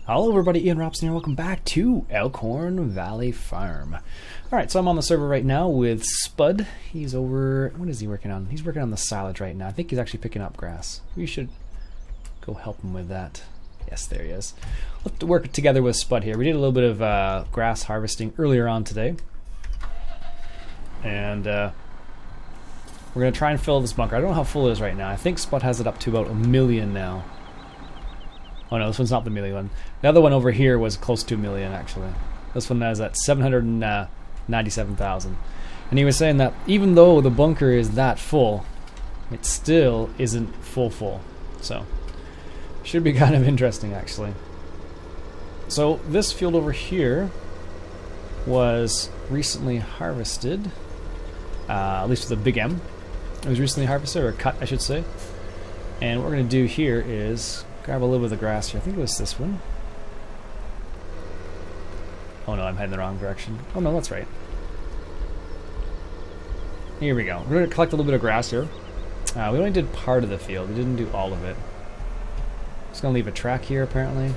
Hello everybody, Iain Robson here. Welcome back to Elkhorn Valley Farm. Alright, so I'm on the server right now with Spud. He's over... what is he working on? He's working on the silage right now. I think he's actually picking up grass. We should go help him with that. Yes, there he is. Let's work together with Spud here. We did a little bit of grass harvesting earlier on today. And we're going to try and fill this bunker. I don't know how full it is right now. I think Spud has it up to about 1 million now. Oh no, this one's not the million one. The other one over here was close to 1 million actually. This one is at 797,000. And he was saying that even though the bunker is that full, it still isn't full. So, should be kind of interesting actually. So this field over here was recently harvested, at least with the big M. It was recently harvested, or cut I should say. And what we're going to do here is grab a little bit of the grass here. I think it was this one. Oh no, I'm heading the wrong direction. Oh no, that's right. Here we go. We're going to collect a little bit of grass here. We only did part of the field. We didn't do all of it. Just going to leave a track here apparently.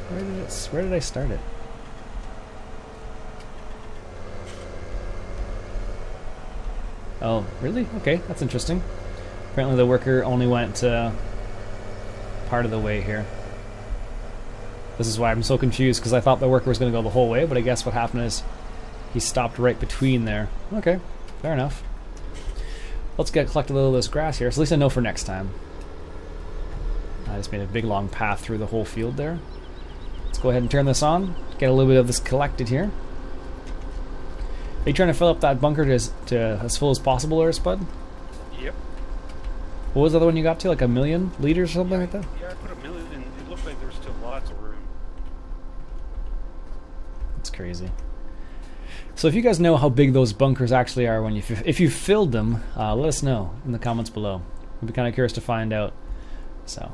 Where did I start it? Oh, really? Okay, that's interesting. Apparently the worker only went part of the way here. This is why I'm so confused, because I thought the worker was going to go the whole way, but I guess what happened is he stopped right between there. Okay, fair enough. Let's collect a little of this grass here, so at least I know for next time. I just made a big long path through the whole field there. Let's go ahead and turn this on, get a little bit of this collected here. Are you trying to fill up that bunker to as full as possible there, Spud? Yep. What was the other one you got to? Like 1 million liters or something like that? Yeah, I put 1 million in. It looked like there was still lots of room. That's crazy. So if you guys know how big those bunkers actually are when if you filled them, let us know in the comments below. I'd be kind of curious to find out. So,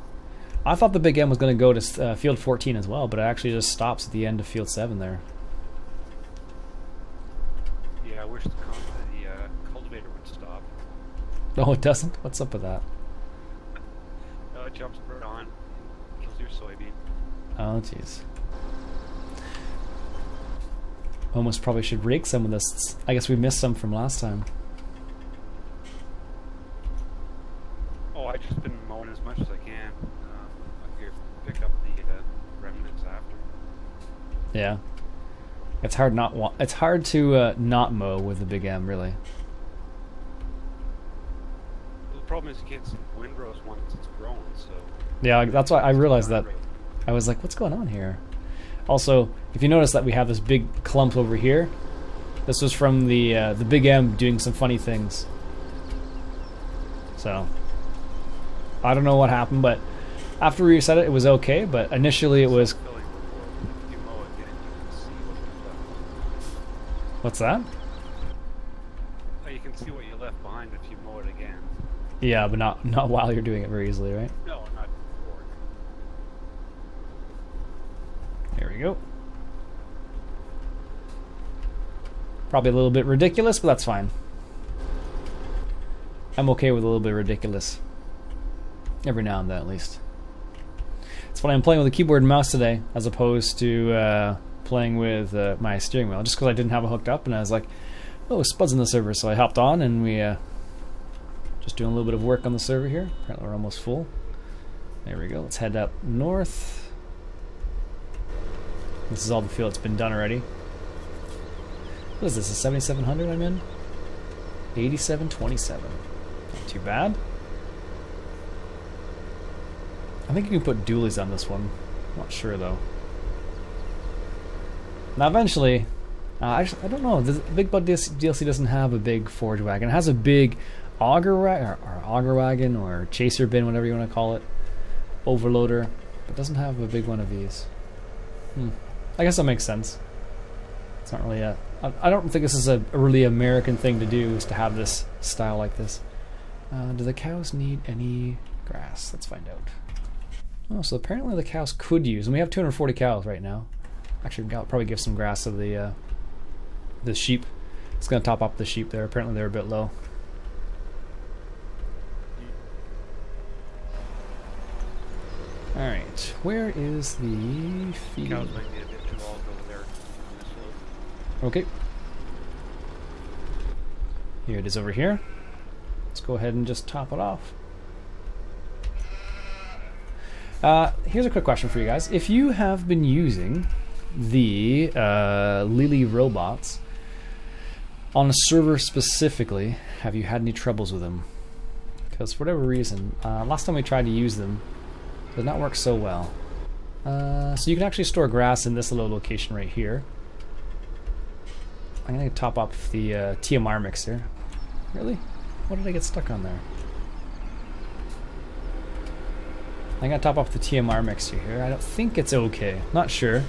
I thought the big M was going to go to field 14 as well, but it actually just stops at the end of field 7 there. Yeah, I wish the cultivator would stop. Oh, it doesn't? What's up with that? No, it jumps right on. Kills your soybean. Oh, jeez. Almost probably should rake some of this. I guess we missed some from last time. Oh, I've just been mowing as much as I can. I figure pick up the remnants after. Yeah. It's hard to not mow with the big M, really. The problem is you can't see windrows once it's growing, so... Yeah, that's why I realized that. I was like, what's going on here? Also, if you notice that we have this big clump over here, this was from the big M doing some funny things. So, I don't know what happened, but after we reset it, it was okay, but initially it was... What's that? Oh, you can see what you left behind if you mow it again. Yeah, but not while you're doing it very easily, right? No, not before. There we go. Probably a little bit ridiculous, but that's fine. I'm okay with a little bit ridiculous. Every now and then, at least. It's funny, I'm playing with a keyboard and mouse today, as opposed to playing with my steering wheel, just because I didn't have it hooked up, and I was like, oh, Spud's in the server, so I hopped on, and we just doing a little bit of work on the server here. Apparently we're almost full. There we go. Let's head up north. This is all the field that's been done already. What is this, a 7700 I'm in? 8727. Not too bad. I think you can put dualies on this one. Not sure though. Now eventually, actually I don't know. The Big Bud DLC doesn't have a big forge wagon. It has a big auger wagon or chaser bin, whatever you want to call it, overloader, but doesn't have a big one of these. I guess that makes sense. It's not really I don't think this is a really American thing to do, is to have this style like this. Do the cows need any grass? Let's find out. Oh, so apparently the cows could use, and we have 240 cows right now. Actually, I'll probably give some grass to the sheep. It's going to top up the sheep there. Apparently they're a bit low. Alright, where is the feed? Cows might be a bit too all over there on this slope. Okay. Here it is over here. Let's go ahead and just top it off. Here's a quick question for you guys. If you have been using the Lily robots on a server specifically, have you had any troubles with them? Because for whatever reason, last time we tried to use them, it did not work so well. So you can actually store grass in this little location right here. I'm going to top up the TMR mixer. Really? What did I get stuck on there? I'm going to top off the TMR mixer here. I don't think it's okay. Not sure.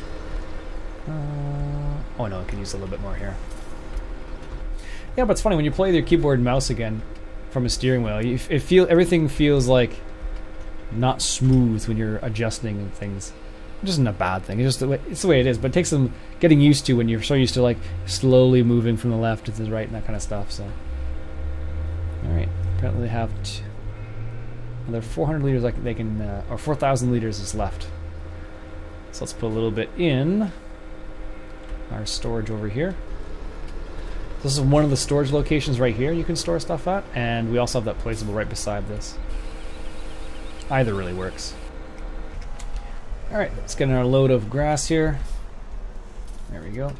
Oh no, I can use a little bit more here. Yeah, but it's funny when you play with your keyboard and mouse again from a steering wheel. Everything feels like not smooth when you're adjusting and things. Which isn't a bad thing. It's the way it is. But it takes some getting used to when you're so used to like slowly moving from the left to the right and that kind of stuff. So, all right. Apparently they have another 400 liters. Like they can, or 4,000 liters is left. So let's put a little bit in our storage over here. This is one of the storage locations right here you can store stuff at, and we also have that placeable right beside this. Either really works. Alright, let's get in our load of grass here. There we go.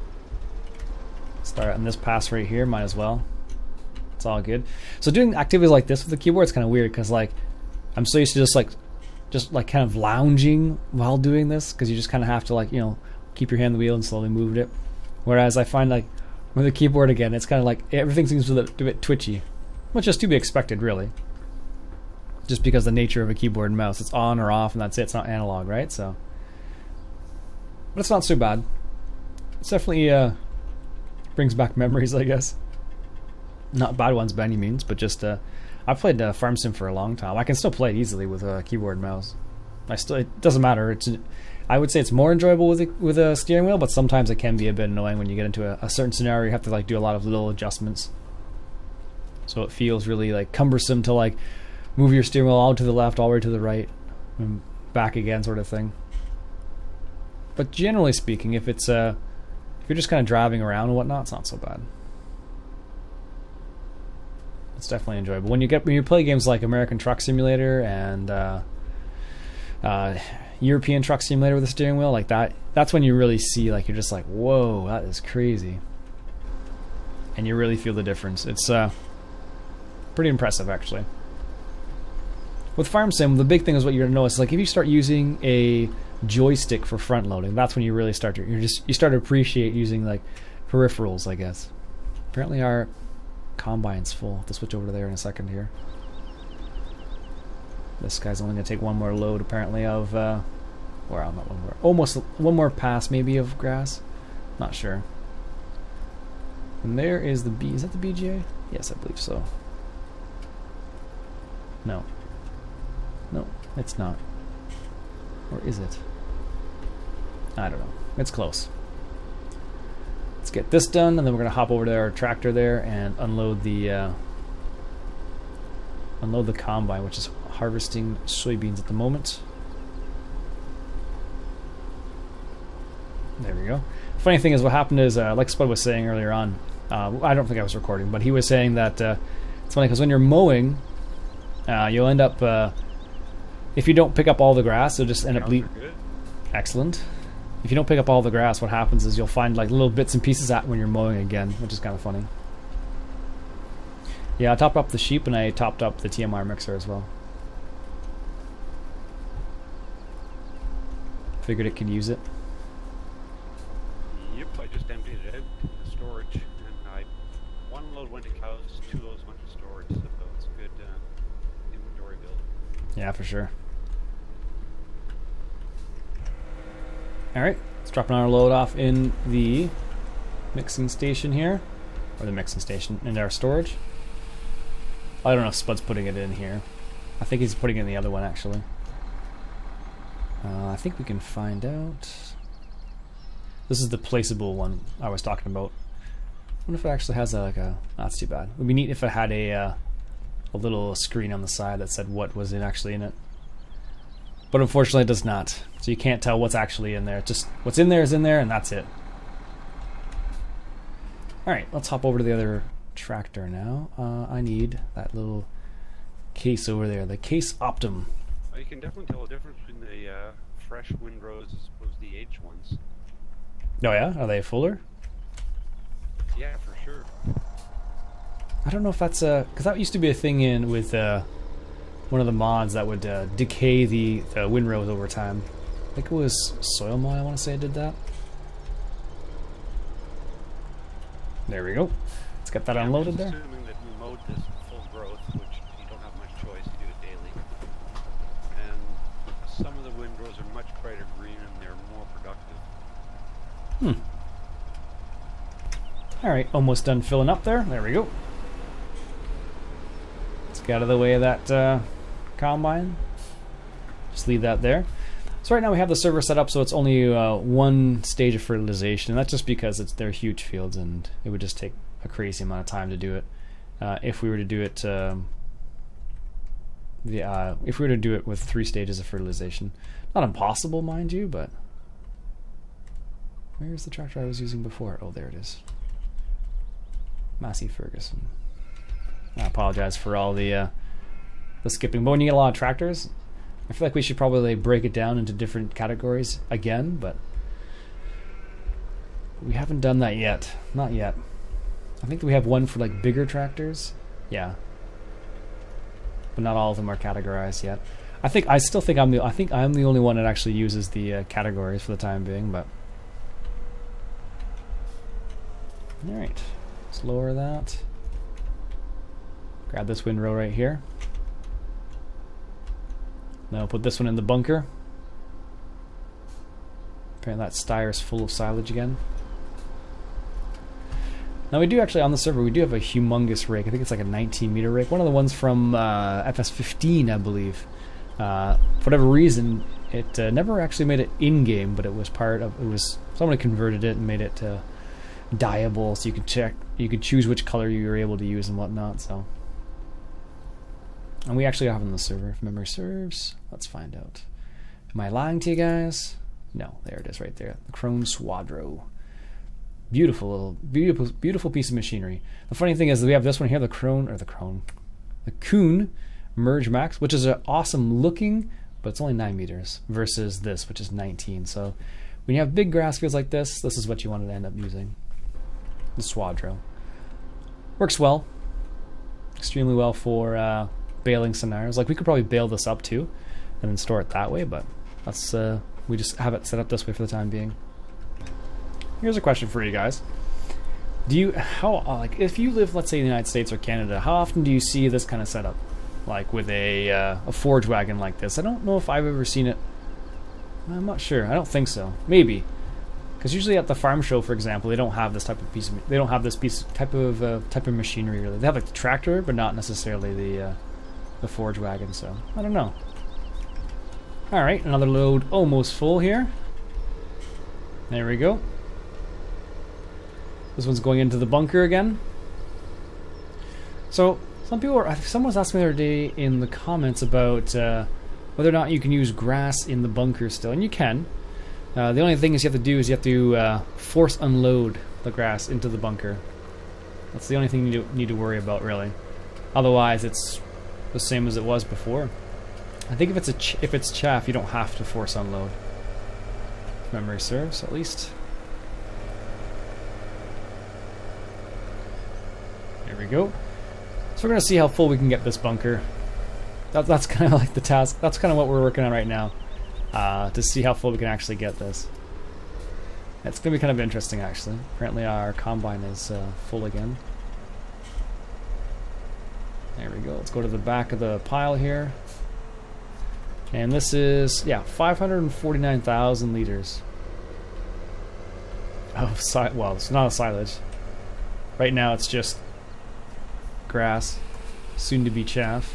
Start on this pass right here, might as well. It's all good. So doing activities like this with the keyboard is kind of weird because like I'm so used to just like kind of lounging while doing this because you just kind of have to like, you know, keep your hand on the wheel and slowly move it. Whereas I find like with the keyboard again, it's kind of like everything seems a bit twitchy, which is to be expected really. Just because the nature of a keyboard and mouse, it's on or off and that's it. It's not analog, right? So, but it's not so bad. It's definitely brings back memories, I guess. Not bad ones by any means, but just I've played Farm Sim for a long time. I can still play it easily with a keyboard and mouse. It doesn't matter. I would say it's more enjoyable with a steering wheel, but sometimes it can be a bit annoying when you get into a certain scenario. You have to like do a lot of little adjustments, so it feels really like cumbersome to like move your steering wheel all to the left, all the way to the right, and back again, sort of thing. But generally speaking, if it's if you're just kind of driving around and whatnot, it's not so bad. It's definitely enjoyable when you play games like American Truck Simulator and European Truck Simulator with a steering wheel like that. That's when you really see like you're just like, whoa, that is crazy, and you really feel the difference. It's pretty impressive actually. With Farm Sim, the big thing is what you're gonna notice. Like if you start using a joystick for front loading, that's when you really start to you start to appreciate using like peripherals, I guess. Apparently our combine's full. I'll have to switch over to there in a second here. This guy's only gonna take one more load apparently of well, not one more, almost one more pass maybe of grass. Not sure. And there is the B. Is that the BGA? Yes, I believe so. No. No, it's not. Or is it? I don't know. It's close. Let's get this done, and then we're gonna hop over to our tractor there and unload the combine, which is harvesting soybeans at the moment. There we go. Funny thing is, what happened is, like Spud was saying earlier on, I don't think I was recording, but he was saying that it's funny because when you're mowing, you'll end up if you don't pick up all the grass, you'll just end up bleeding. Excellent. If you don't pick up all the grass, what happens is you'll find like little bits and pieces when you're mowing again, which is kind of funny. Yeah, I topped up the sheep and I topped up the TMR mixer as well. Figured it could use it. Yep, I just emptied it out in the storage, and one load went to cows, 2 loads went to storage, so it's a good inventory build. Yeah, for sure. Alright, let's drop our load off in the mixing station here. Or the mixing station, in our storage. I don't know if Spud's putting it in here. I think he's putting it in the other one, actually. I think we can find out. This is the placeable one I was talking about. I wonder if it actually has like a... Oh, that's too bad. It would be neat if it had a little screen on the side that said what was actually in it. but unfortunately it does not. So you can't tell what's actually in there. Just what's in there is in there, and that's it. Alright, let's hop over to the other tractor now. I need that little case over there, the Case Optum. Well, you can definitely tell the difference between the fresh windrows as opposed to the aged ones. Oh yeah? Are they fuller? Yeah, for sure. I don't know if that's a... because that used to be a thing in with one of the mods that would decay the windrows over time. I think it was Soil Mod, I want to say, did that. There we go. Let's get that unloaded there. Assuming that we mowed this full growth, which you don't have much choice, you do it daily. And some of the windrows are much brighter green and they're more productive. Alright, almost done filling up there. There we go. Let's get out of the way of that combine. Just leave that there. So right now we have the server set up so it's only one stage of fertilization, and that's just because they're huge fields and it would just take a crazy amount of time to do it. If we were to do it with 3 stages of fertilization. Not impossible, mind you, but where's the tractor I was using before? Oh, there it is. Massey Ferguson. I apologize for all the skipping, but when you get a lot of tractors, I feel like we should probably break it down into different categories again, but we haven't done that yet. Not yet. I think that we have one for like bigger tractors. Yeah. But not all of them are categorized yet. I still think I'm the only one that actually uses the categories for the time being, but all right. Let's lower that. Grab this windrow right here. Now put this one in the bunker. Apparently that styre's full of silage again. Now we do actually, on the server, we do have a humongous rake. I think it's like a 19-meter rake. One of the ones from FS15, I believe. For whatever reason, it never actually made it in-game, but it was part of, someone converted it and made it dyeable, so you could choose which color you were able to use and whatnot, so. And we actually have it on the server, if memory serves. Let's find out. Am I lying to you guys? No, there it is right there. The Krone Swadro. Beautiful piece of machinery. The funny thing is that we have this one here, the Kuhn Merge Max, which is an awesome looking, but it's only 9 meters versus this, which is 19. So when you have big grass fields like this is what you wanted to end up using. The Swadro. Works well. Extremely well for baling scenarios. Like we could probably bale this up too and then store it that way, but that's we just have it set up this way for the time being. Here's a question for you guys. If you live, let's say, in the United States or Canada, how often do you see this kind of setup? Like with a forge wagon like this? I don't know if I've ever seen it. I'm not sure. I don't think so. Maybe. Because usually at the farm show, for example, they don't have this type of type of machinery really. They have like the tractor, but not necessarily the forge wagon. So I don't know. All right, another load almost full here. There we go. This one's going into the bunker again. So someone was asking me the other day in the comments about whether or not you can use grass in the bunker still, and you can. The only thing you have to do force unload the grass into the bunker. That's the only thing you need to worry about, really. Otherwise, it's the same as it was before. I think if it's chaff, you don't have to force unload. If memory serves, at least. There we go. So we're gonna see how full we can get this bunker. That's kind of like the task. That's kind of what we're working on right now. To see how full we can actually get this. It's going to be kind of interesting, actually. Apparently our combine is full again. There we go. Let's go to the back of the pile here. And this is, yeah, 549,000 liters. Well, it's not a silage. Right now it's just grass, soon to be chaff.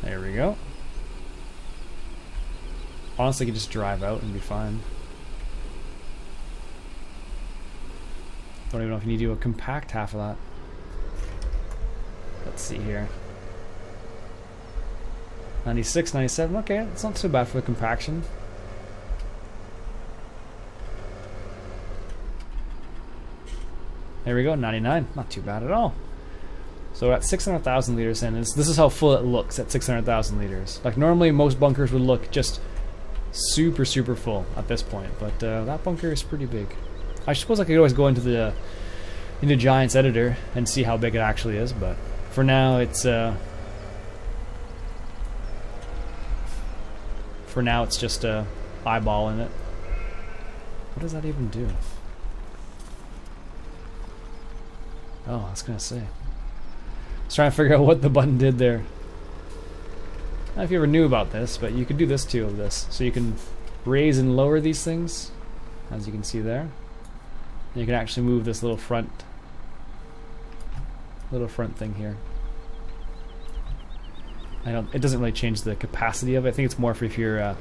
There we go. Honestly, you could just drive out and be fine. Don't even know if you need to do a compact half of that. Let's see here. 96, 97. Okay, it's not too bad for the compaction. There we go, 99. Not too bad at all. So at 600,000 liters in, this is how full it looks at 600,000 liters. Like normally most bunkers would look just super full at this point, but that bunker is pretty big. I suppose I could always go into Giant's editor and see how big it actually is, but for now it's just eyeballing it. What does that even do? Oh, I was gonna say. I was trying to figure out what the button did there. I don't know if you ever knew about this, but you could do this too with this. So you can raise and lower these things, as you can see there. And you can actually move this little front thing here. It doesn't really change the capacity of it. I think it's more for if you're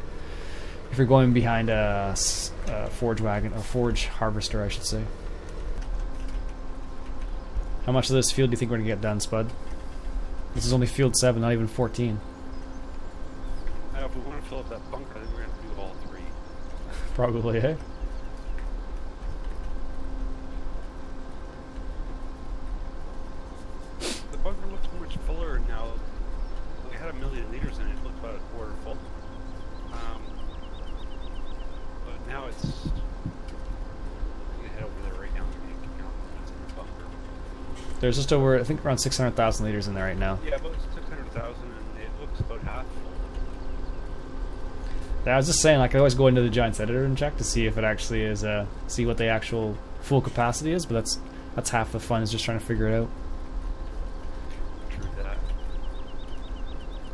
going behind a forge wagon or forge harvester, I should say. How much of this field do you think we're gonna get done, Spud? This is only field 7, not even 14. If we want to fill up that bunker, I think we're gonna do all 3. Probably, eh? The bunker looks much fuller now. We had 1 million liters in it. It looked about a quarter full. But now it's. We can head over there right now and you can count what's in the bunker. There's just over, I think, around 600,000 liters in there right now. Yeah, about 600,000, and it looks about half full. Yeah, I was just saying, like, I always go into the Giant's editor and check to see if it actually is, see what the actual full capacity is, but that's half the fun, is just trying to figure it out. True that.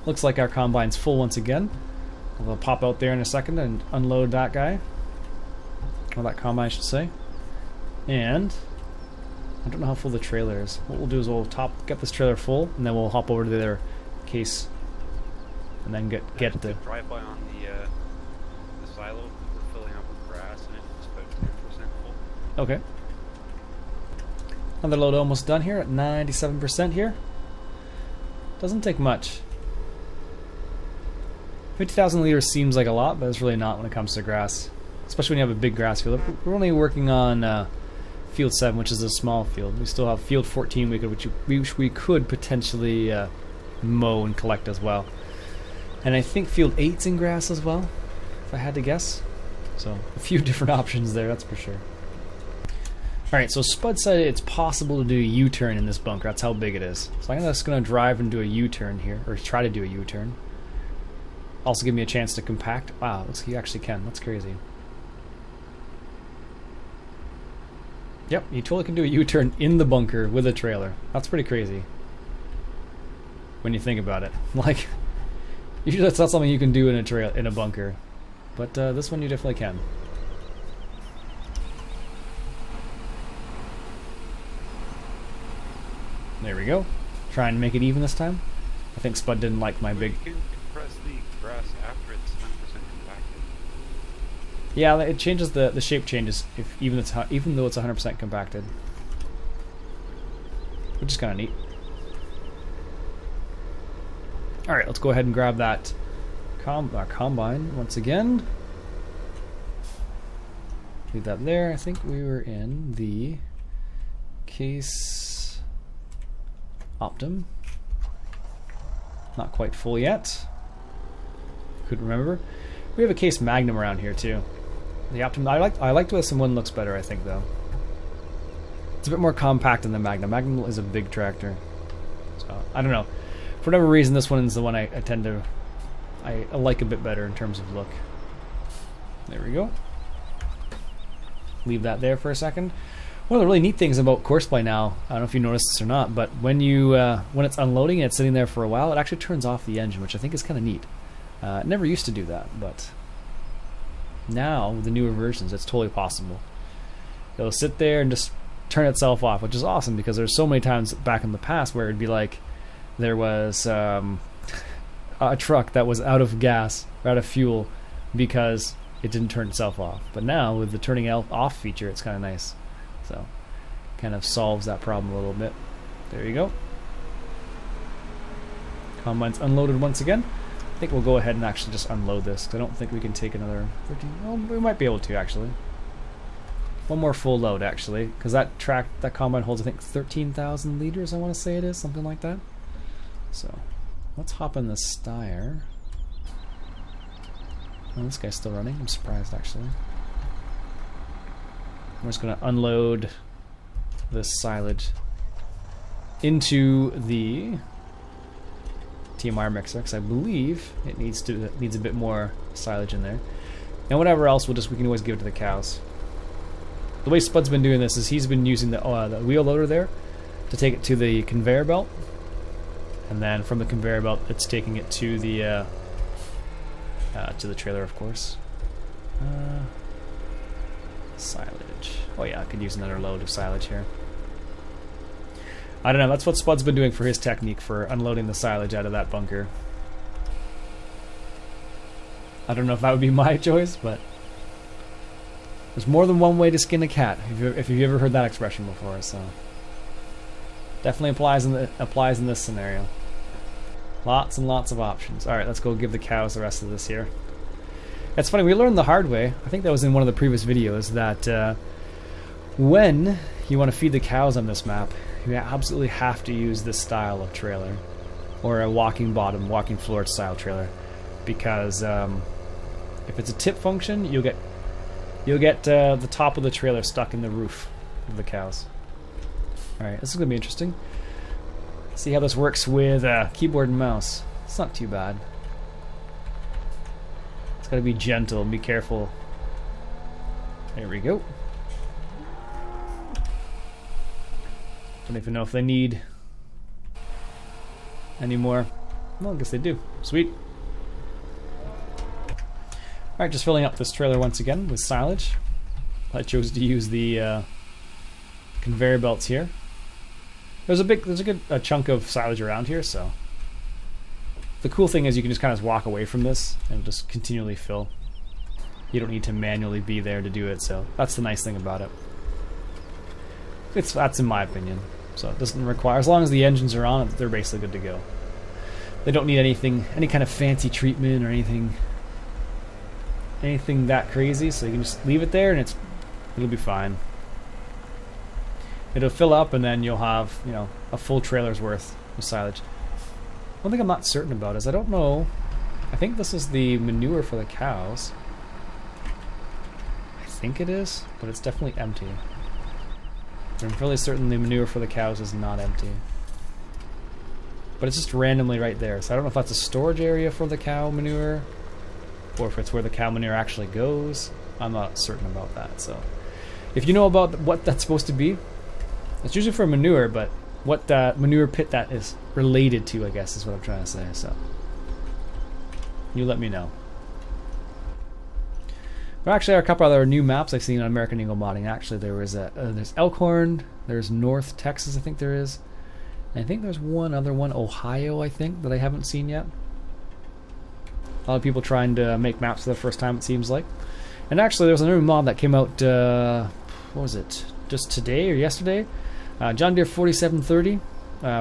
Looks like our combine's full once again. We'll pop out there in a second and unload that guy. Or that combine, I should say. And I don't know how full the trailer is. What we'll do is we'll get this trailer full, and then we'll hop over to the other case, and then get the drive by on the silo. We're filling up with grass, and it's about 10% full. Okay. Another load almost done here at 97% here. Doesn't take much. 50,000 liters seems like a lot, but it's really not when it comes to grass, especially when you have a big grass field. We're only working on field 7, which is a small field. We still have field 14 which we could potentially mow and collect as well. And I think field 8's in grass as well, if I had to guess. So a few different options there, that's for sure. Alright, so Spud said it's possible to do a U-turn in this bunker. That's how big it is. So I'm just going to drive and do a U-turn here, or try to do a U-turn. Also give me a chance to compact. Wow, looks like you actually can. That's crazy. Yep, you totally can do a U-turn in the bunker with a trailer. That's pretty crazy when you think about it. Like, usually that's not something you can do in a bunker, but this one you definitely can. There we go. Try and make it even this time. I think Spud didn't like my big. You can compress the grass after it's 100% compacted. Yeah, it changes the shape changes even though it's 100% compacted, which is kind of neat. All right, let's go ahead and grab that combine once again. Leave that there. I think we were in the case Optum. Not quite full yet. Couldn't remember. We have a case Magnum around here too. The Optum, I like the way this one looks better, I think, though. It's a bit more compact than the Magnum. Magnum is a big tractor. So, I don't know. For whatever reason, this one is the one I tend to... I like a bit better in terms of look. There we go. Leave that there for a second. One of the really neat things about Courseplay now, I don't know if you noticed this or not, but when it's unloading and it's sitting there for a while, it actually turns off the engine, which I think is kind of neat. It never used to do that, but now with the newer versions, it's totally possible. It'll sit there and just turn itself off, which is awesome because there's so many times back in the past where it'd be like there was a truck that was out of gas or out of fuel because it didn't turn itself off. But now with the turning off feature, it's kind of nice. So kind of solves that problem a little bit. There you go. Combine's unloaded once again. I think we'll go ahead and actually just unload this, 'cause I don't think we can take another 13. Well, we might be able to actually. One more full load actually, because that combine holds I think 13,000 liters. I want to say it is something like that. So let's hop in the Steyr. Oh, this guy's still running. I'm surprised actually. We're just going to unload this silage into the TMR mixer, because I believe it needs a bit more silage in there. And whatever else, we can always give it to the cows. The way Spud's been doing this is he's been using the wheel loader there to take it to the conveyor belt, and then from the conveyor belt, it's taking it to the trailer, of course. Silage. Oh yeah, I could use another load of silage here. I don't know, that's what Spud's been doing for his technique for unloading the silage out of that bunker. I don't know if that would be my choice, but there's more than one way to skin a cat, if you've ever heard that expression before, so definitely applies in this scenario. Lots and lots of options. Alright, let's go give the cows the rest of this here. It's funny, we learned the hard way, I think that was in one of the previous videos, that when you want to feed the cows on this map, you absolutely have to use this style of trailer, or a walking bottom, walking floor style trailer, because if it's a tip function, you'll get the top of the trailer stuck in the roof of the cows. Alright, this is going to be interesting. See how this works with keyboard and mouse. It's not too bad. It's got to be gentle and be careful. There we go. Don't even know if they need any more. Well, I guess they do. Sweet. Alright, just filling up this trailer once again with silage. I chose to use the conveyor belts here. There's a good chunk of silage around here, so the cool thing is you can just kind of walk away from this and just continually fill. You don't need to manually be there to do it, so that's the nice thing about it. That's in my opinion. So it doesn't require, as long as the engines are on, they're basically good to go. They don't need any kind of fancy treatment or anything that crazy, so you can just leave it there and it'll be fine. It'll fill up and then you'll have, you know, a full trailer's worth of silage. One thing I'm not certain about is I don't know, I think this is the manure for the cows. I think it is, but it's definitely empty. I'm fairly certain the manure for the cows is not empty. But it's just randomly right there, so I don't know if that's a storage area for the cow manure, or if it's where the cow manure actually goes. I'm not certain about that, so if you know about what that's supposed to be, it's usually for manure, but what manure pit that is related to, I guess, is what I'm trying to say, so you let me know. There actually are a couple other new maps I've seen on American Eagle Modding. Actually, there was there's Elkhorn, there's North Texas, I think there is. And I think there's one other one, Ohio, I think, that I haven't seen yet. A lot of people trying to make maps for the first time, it seems like. And actually, there was a new mod that came out, what was it, just today or yesterday? John Deere 4730.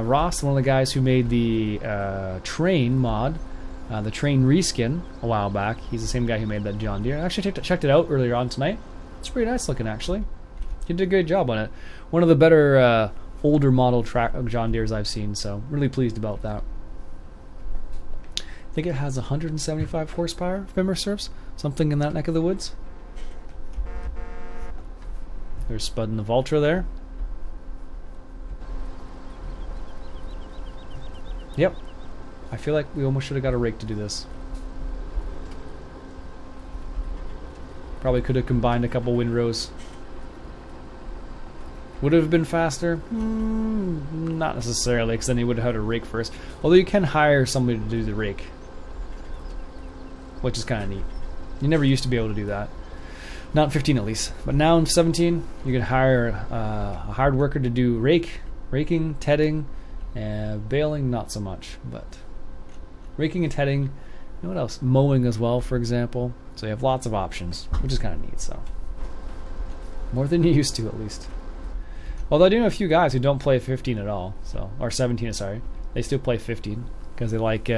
Ross, one of the guys who made the train mod, the train reskin a while back. He's the same guy who made that John Deere. I actually checked it out earlier on tonight. It's pretty nice looking, actually. He did a good job on it. One of the better older model John Deeres I've seen, so really pleased about that. I think it has 175 horsepower, if memory serves. Something in that neck of the woods. There's Spud and the Valtra there. Yep. I feel like we almost should have got a rake to do this. Probably could have combined a couple windrows. Would it have been faster? Not necessarily, because then you would have had a rake first. Although you can hire somebody to do the rake, which is kind of neat. You never used to be able to do that. Not in 15 at least. But now in 17, you can hire a hard worker to do raking, tedding, and baling, not so much. But raking and tedding, you know what else? Mowing as well, for example. So you have lots of options, which is kind of neat. So more than you used to, at least. Although I do know a few guys who don't play 15 at all, so, or 17, sorry. They still play 15. because they like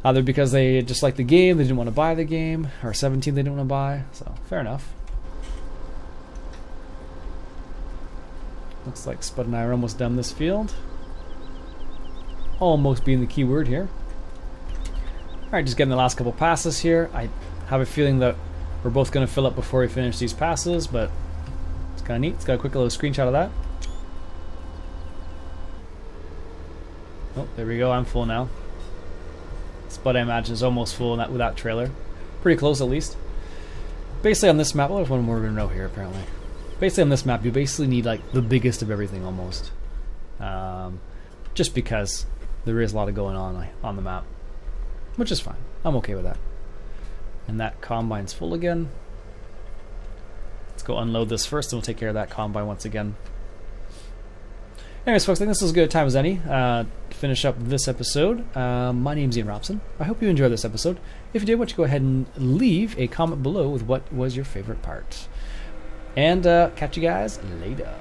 either because they just like the game, they didn't want to buy the game, or 17 they didn't want to buy. So fair enough. Looks like Spud and I are almost done this field. Almost being the key word here. Alright, just getting the last couple passes here. I have a feeling that we're both going to fill up before we finish these passes, but it's kind of neat. It's got a quick little screenshot of that. Oh, there we go. I'm full now. Spud, I imagine, is almost full with that trailer. Pretty close, at least. Basically, on this map, well, there's one more to know here, apparently. Basically, on this map, you basically need, like, the biggest of everything, almost. Just because there is a lot of going on the map. Which is fine. I'm okay with that. And that combine's full again. Let's go unload this first, and we'll take care of that combine once again. Anyways, folks, I think this is as good a time as any to finish up this episode. My name's Iain Robson. I hope you enjoyed this episode. If you did, why don't you go ahead and leave a comment below with what was your favorite part. And catch you guys later.